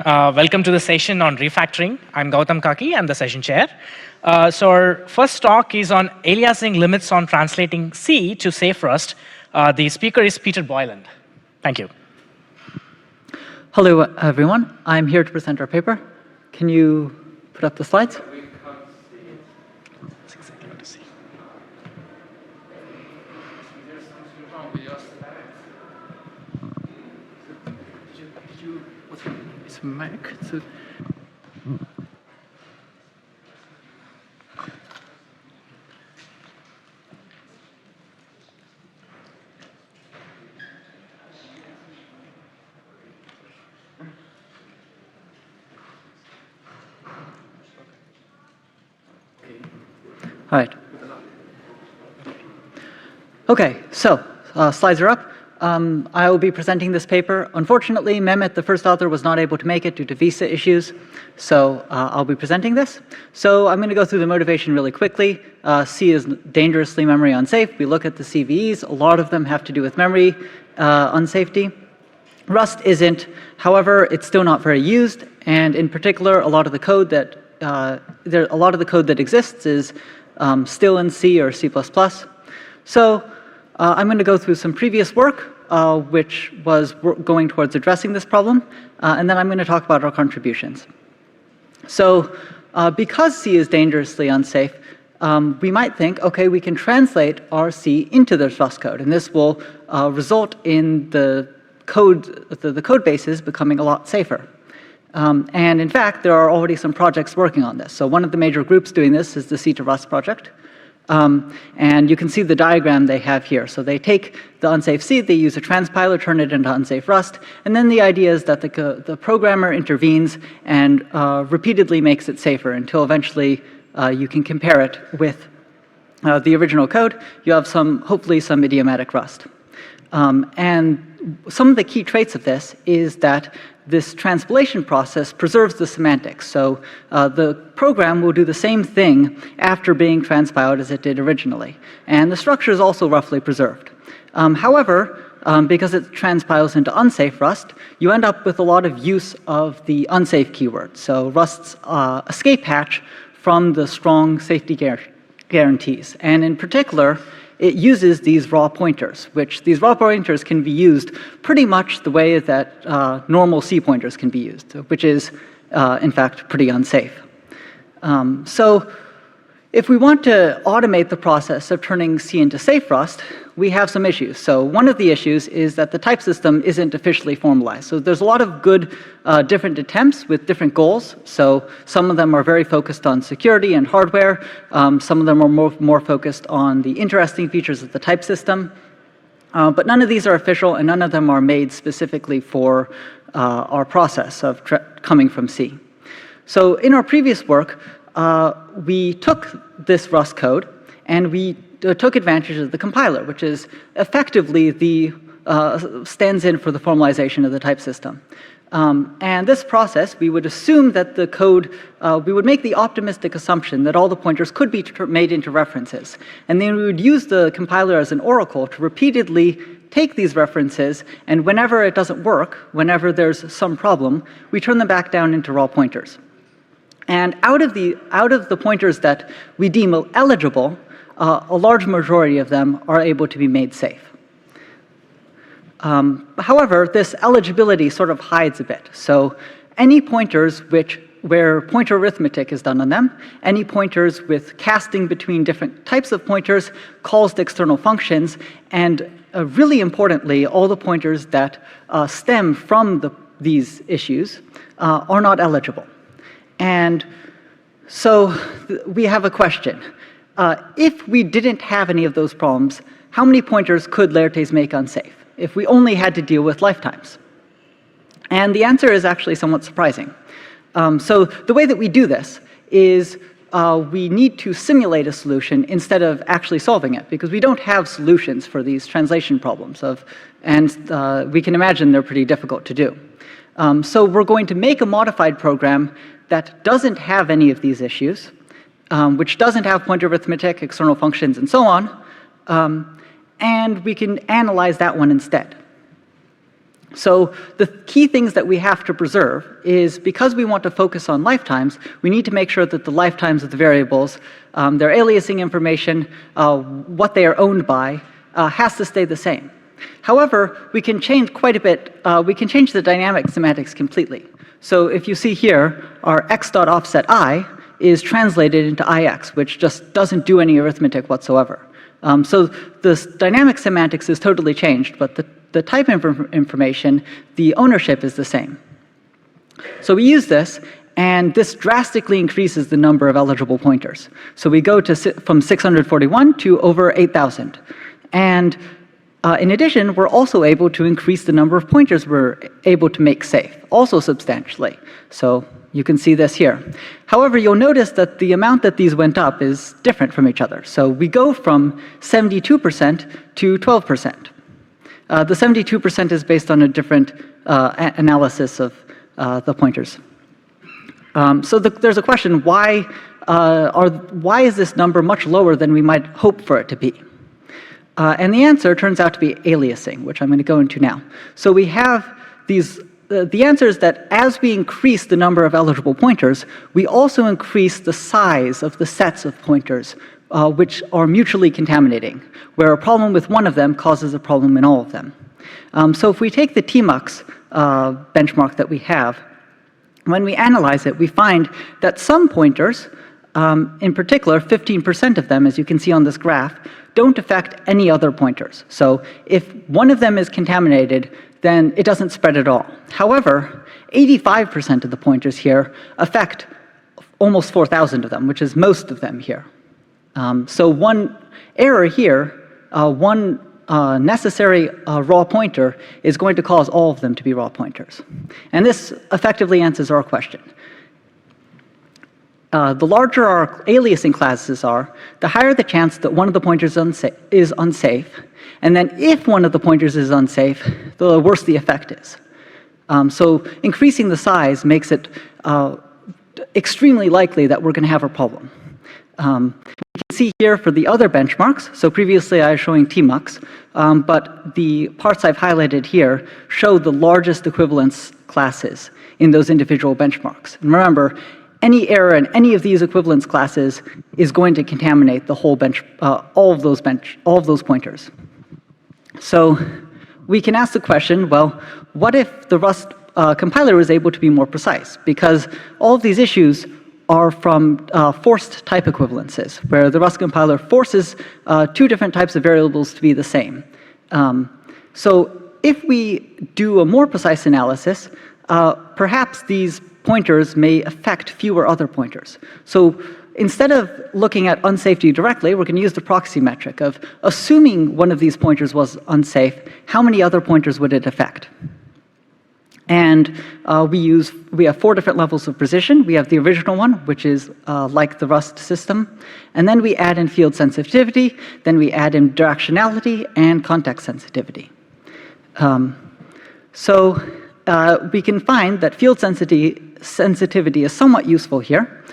Welcome to the session on refactoring. I'm Gautam Kaki, I'm the session chair. So our first talk is on aliasing limits on translating C to safe Rust. The speaker is Peter Boyland. Thank you. Hello, everyone. I'm here to present our paper. Can you put up the slides? We can't see it. That's exactly what to see. There's something wrong with your slide. What's wrong? It's a Mac. All right. Okay, so slides are up. I will be presenting this paper. Unfortunately, Mehmet, the first author, was not able to make it due to visa issues, so I'll be presenting this. So I'm going to go through the motivation really quickly. C is dangerously memory unsafe. We look at the CVEs. A lot of them have to do with memory unsafety. Rust isn't. However, it's still not very used, and in particular, a lot of the code that exists is still in C or C++. So I'm going to go through some previous work, which was going towards addressing this problem, and then I'm going to talk about our contributions. So because C is dangerously unsafe, we might think, OK, we can translate our C into the Rust code, and this will result in the code bases becoming a lot safer. And in fact, there are already some projects working on this. So one of the major groups doing this is the C to Rust project. And you can see the diagram they have here. So they take the unsafe C, they use a transpiler, turn it into unsafe Rust, and then the idea is that the programmer intervenes and repeatedly makes it safer until eventually you can compare it with the original code. You have hopefully some idiomatic Rust. And some of the key traits of this is that this transpilation process preserves the semantics. So the program will do the same thing after being transpiled as it did originally. And the structure is also roughly preserved. However, because it transpiles into unsafe Rust, you end up with a lot of use of the unsafe keyword. So Rust's escape hatch from the strong safety guarantees. And in particular, it uses these raw pointers, which these raw pointers can be used pretty much the way that normal C pointers can be used, which is, in fact, pretty unsafe. So if we want to automate the process of turning C into safe Rust, we have some issues. So one of the issues is that the type system isn't officially formalized. So there's a lot of good different attempts with different goals. So some of them are very focused on security and hardware. Some of them are more focused on the interesting features of the type system. But none of these are official, and none of them are made specifically for our process of coming from C. So in our previous work, we took this Rust code and we took advantage of the compiler, which is effectively stands in for the formalization of the type system. And this process, we would assume that the code, we would make the optimistic assumption that all the pointers could be made into references. And then we would use the compiler as an oracle to repeatedly take these references, and whenever it doesn't work, whenever there's some problem, we turn them back down into raw pointers. And out of the pointers that we deem eligible, a large majority of them are able to be made safe. However, this eligibility sort of hides a bit. So any pointers where pointer arithmetic is done on them, any pointers with casting between different types of pointers, calls to external functions, and really importantly, all the pointers that stem from these issues are not eligible. And so we have a question. If we didn't have any of those problems, how many pointers could Laertes make unsafe if we only had to deal with lifetimes? And the answer is actually somewhat surprising. So the way that we do this is we need to simulate a solution instead of actually solving it, because we don't have solutions for these translation problems, and we can imagine they're pretty difficult to do. So we're going to make a modified program that doesn't have any of these issues, which doesn't have pointer arithmetic, external functions, and so on, and we can analyze that one instead. So the key things that we have to preserve is, because we want to focus on lifetimes, we need to make sure that the lifetimes of the variables, their aliasing information, what they are owned by, has to stay the same. However, we can change quite a bit. We can change the dynamic semantics completely. So if you see here, our x.offset I is translated into ix, which just doesn't do any arithmetic whatsoever. So this dynamic semantics is totally changed, but the type of information, the ownership is the same. So we use this, and this drastically increases the number of eligible pointers. So we go from 641 to over 8,000. And in addition, we're also able to increase the number of pointers we're able to make safe, also substantially. So you can see this here. However, you'll notice that the amount that these went up is different from each other. So we go from 72% to 12%. The 72% is based on a different analysis of the pointers. So there's a question, why is this number much lower than we might hope for it to be? And the answer turns out to be aliasing, which I'm going to go into now. So we have these, the answer is that as we increase the number of eligible pointers, we also increase the size of the sets of pointers, which are mutually contaminating, where a problem with one of them causes a problem in all of them. So if we take the TMUX benchmark that we have, when we analyze it, we find that some pointers, in particular 15% of them, as you can see on this graph, don't affect any other pointers. So if one of them is contaminated, then it doesn't spread at all. However, 85% of the pointers here affect almost 4,000 of them, which is most of them here. So one error here, one necessary raw pointer is going to cause all of them to be raw pointers. And this effectively answers our question. The larger our aliasing classes are, the higher the chance that one of the pointers is unsafe. And then if one of the pointers is unsafe, the worse the effect is. So increasing the size makes it extremely likely that we're going to have a problem. You can see here for the other benchmarks, so previously I was showing TMUX, but the parts I've highlighted here show the largest equivalence classes in those individual benchmarks. And remember, any error in any of these equivalence classes is going to contaminate the whole bench, all of those pointers. So we can ask the question, well, what if the Rust compiler was able to be more precise? Because all of these issues are from forced type equivalences, where the Rust compiler forces two different types of variables to be the same. So if we do a more precise analysis, perhaps these pointers may affect fewer other pointers. So instead of looking at unsafety directly, we're going to use the proxy metric of assuming one of these pointers was unsafe, how many other pointers would it affect? And we have 4 different levels of precision. We have the original one, which is like the Rust system. And then we add in field sensitivity. Then we add in directionality and context sensitivity. So we can find that field sensitivity is somewhat useful here.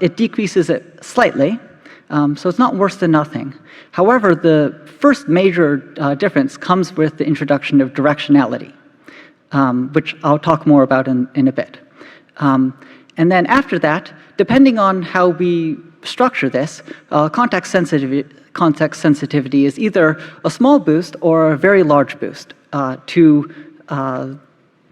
It decreases it slightly, so it's not worse than nothing. However, the first major difference comes with the introduction of directionality, which I'll talk more about in a bit. And then after that, depending on how we structure this, context sensitivity is either a small boost or a very large boost to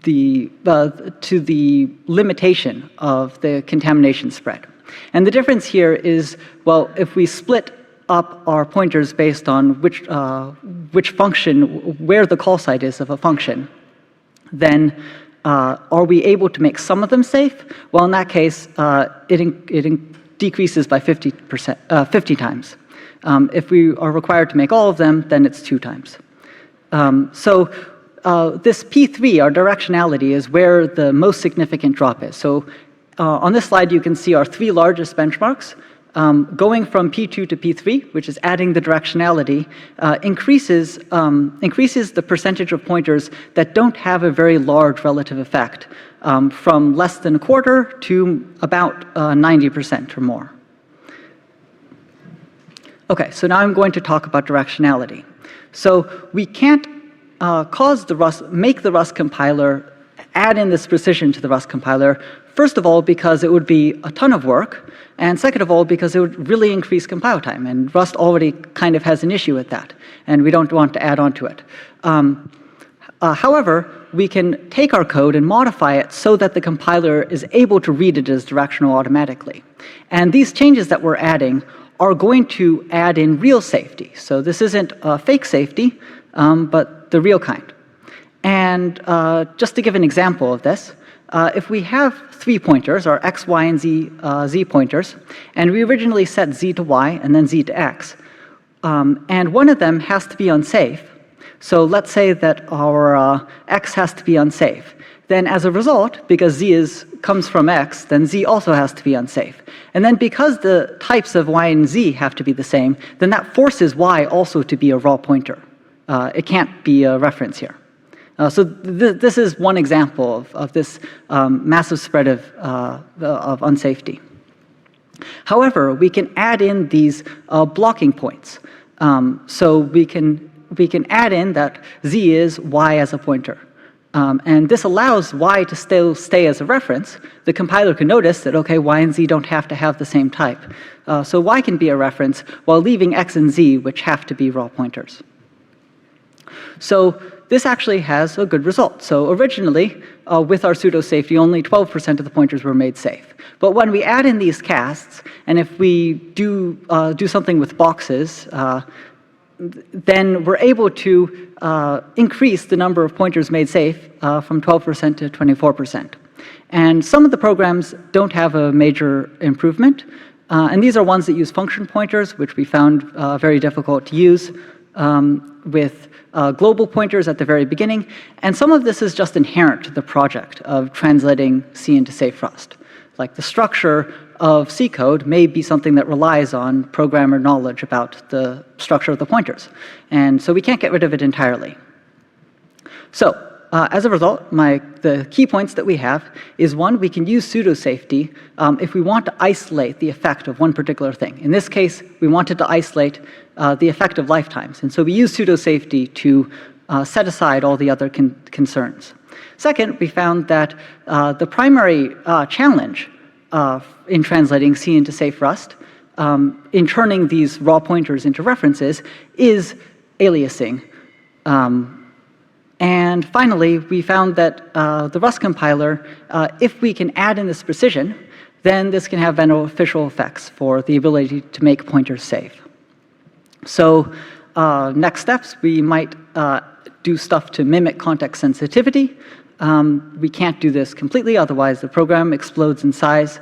the limitation of the contamination spread. And the difference here is, well, if we split up our pointers based on which function, where the call site is of a function, then are we able to make some of them safe? Well, in that case, it decreases by 50 times. If we are required to make all of them, then it's 2 times. This P3, our directionality, is where the most significant drop is. So on this slide, you can see our 3 largest benchmarks. Going from P2 to P3, which is adding the directionality, increases the percentage of pointers that don't have a very large relative effect, from less than a quarter to about 90% or more. Okay, so now I'm going to talk about directionality. So we can't make the Rust compiler add in this precision to the Rust compiler, first of all, because it would be a ton of work, and second of all, because it would really increase compile time, and Rust already kind of has an issue with that, and we don't want to add on to it. However, we can take our code and modify it so that the compiler is able to read it as directional automatically. And these changes that we're adding are going to add in real safety. So this isn't fake safety, but the real kind. And just to give an example of this, if we have 3 pointers, our x, y, and z pointers, and we originally set z to y and then z to x, and one of them has to be unsafe, so let's say that our x has to be unsafe. Then as a result, because z comes from x, then z also has to be unsafe. And then because the types of y and z have to be the same, then that forces y also to be a raw pointer. It can't be a reference here. So this is one example of this massive spread of unsafety. However, we can add in these blocking points. So we can add in that z is y as a pointer. And this allows y to still stay as a reference. The compiler can notice that, okay, y and z don't have to have the same type. So y can be a reference while leaving x and z, which have to be raw pointers. So this actually has a good result. So originally, with our pseudo safety, only 12% of the pointers were made safe. But when we add in these casts, and if we do something with boxes, then we're able to increase the number of pointers made safe from 12% to 24%. And some of the programs don't have a major improvement. And these are ones that use function pointers, which we found very difficult to use with global pointers at the very beginning. And some of this is just inherent to the project of translating C into safe Rust. Like the structure of C code may be something that relies on programmer knowledge about the structure of the pointers. And so we can't get rid of it entirely. So as a result, the key points that we have is, one, we can use pseudo safety if we want to isolate the effect of one particular thing. In this case, we wanted to isolate the effect of lifetimes. And so we use pseudo safety to set aside all the other concerns. Second, we found that the primary challenge in translating C into safe Rust, in turning these raw pointers into references, is aliasing. And finally, we found that the Rust compiler, if we can add in this precision, then this can have beneficial effects for the ability to make pointers safe. So next steps, we might do stuff to mimic context sensitivity. We can't do this completely, otherwise the program explodes in size.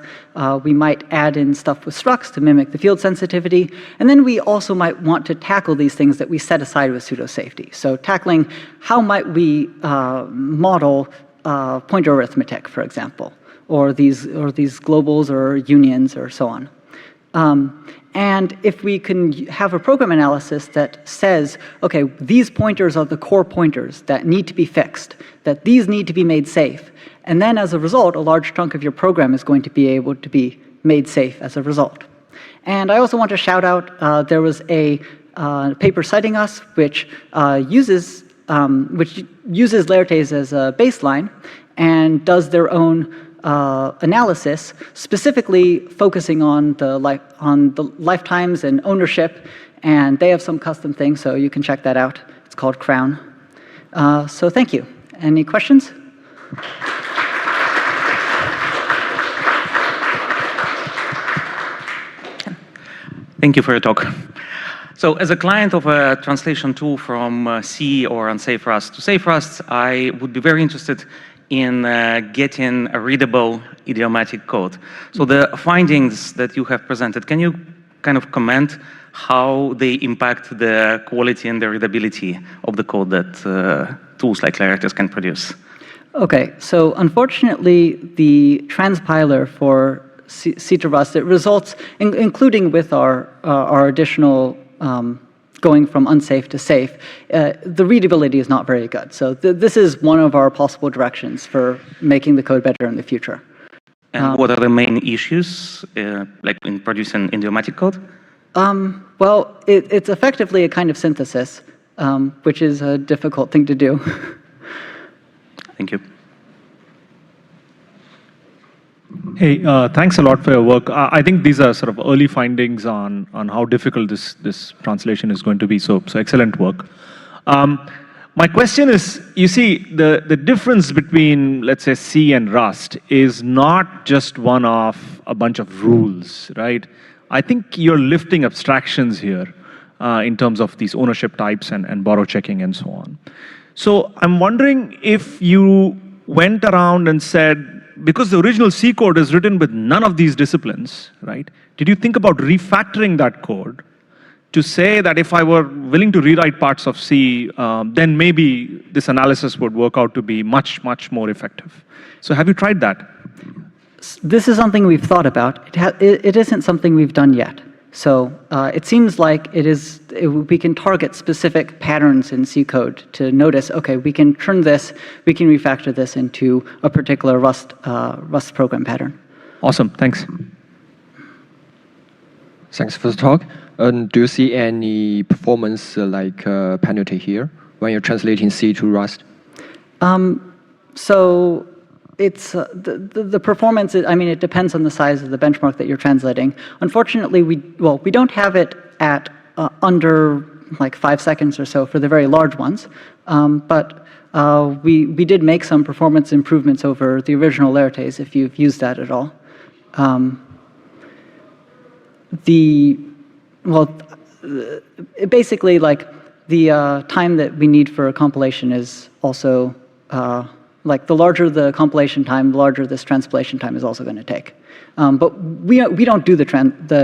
We might add in stuff with structs to mimic the field sensitivity. And then we also might want to tackle these things that we set aside with pseudo safety. So tackling how might we model pointer arithmetic, for example, or these globals or unions or so on. And if we can have a program analysis that says, okay, these pointers are the core pointers that need to be fixed, that these need to be made safe, and then as a result, a large chunk of your program is going to be able to be made safe as a result. And I also want to shout out, there was a paper citing us which uses Laertes as a baseline and does their own analysis, specifically focusing on the lifetimes and ownership, and they have some custom things, so you can check that out. It's called Crown. So thank you. Any questions? Thank you for your talk. So as a client of a translation tool from C or unsafe Rust to safe Rust, I would be very interested in getting a readable idiomatic code. So the findings that you have presented, can you kind of comment how they impact the quality and the readability of the code that tools like Laertes can produce? Okay, so unfortunately, the transpiler for C to Rust, it results, including with our additional going from unsafe to safe, the readability is not very good. So this is one of our possible directions for making the code better in the future. And what are the main issues, like in producing idiomatic code? Well, it's effectively a kind of synthesis. which is a difficult thing to do. Thank you. Hey, thanks a lot for your work. I think these are sort of early findings on how difficult this translation is going to be. So excellent work. My question is, you see, the difference between, let's say, C and Rust is not just one of a bunch of rules, right? I think you're lifting abstractions here in terms of these ownership types and borrow checking and so on. So I'm wondering if you went around and said, because the original C code is written with none of these disciplines, right? Did you think about refactoring that code to say that if I were willing to rewrite parts of C, then maybe this analysis would work out to be much, much more effective? So have you tried that? This is something we've thought about. It isn't something we've done yet. So it seems like we can target specific patterns in C code to notice, okay, we can turn this, we can refactor this into a particular Rust program pattern. Awesome, thanks. Thanks for the talk. Do you see any performance penalty here when you're translating C to Rust? So it's the performance. I mean, it depends on the size of the benchmark that you're translating. Unfortunately, we don't have it at under like 5 seconds or so for the very large ones, but we did make some performance improvements over the original Laertes if you've used that at all. Basically, like the time that we need for a compilation is also like the larger the compilation time, the larger this transpilation time is also going to take. But we don't do the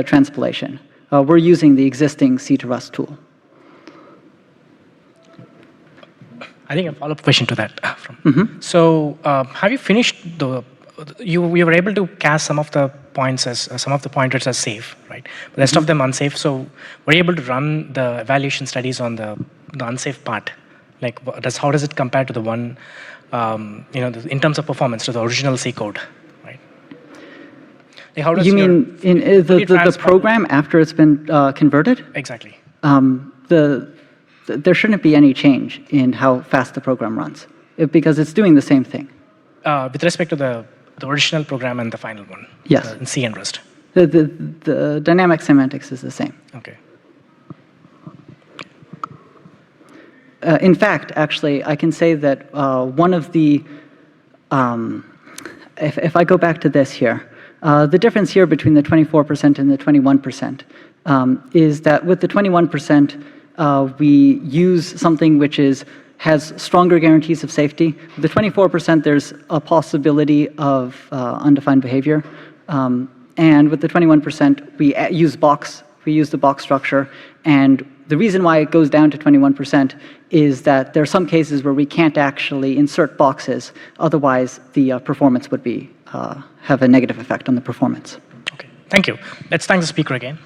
transpilation. We're using the existing C to Rust tool. I think a follow-up question to that. So have you finished you were able to cast some of the points as some of the pointers as safe, right? The rest of them unsafe. So were you able to run the evaluation studies on the unsafe part? Like, how does it compare to the one, in terms of performance to the original C code, right? Like, how does you mean in the program after it's been converted? Exactly. There shouldn't be any change in how fast the program runs because it's doing the same thing. With respect to the original program and the final one? Yes. In C and Rust? The dynamic semantics is the same. Okay. In fact, actually, I can say that one of the, if I go back to this here, the difference here between the 24% and the 21% is that with the 21%, we use something which has stronger guarantees of safety. With the 24%, there's a possibility of undefined behavior. And with the 21%, we use the box structure. And the reason why it goes down to 21% is that there are some cases where we can't actually insert boxes. Otherwise, the performance would have a negative effect on the performance. Okay, thank you. Let's thank the speaker again.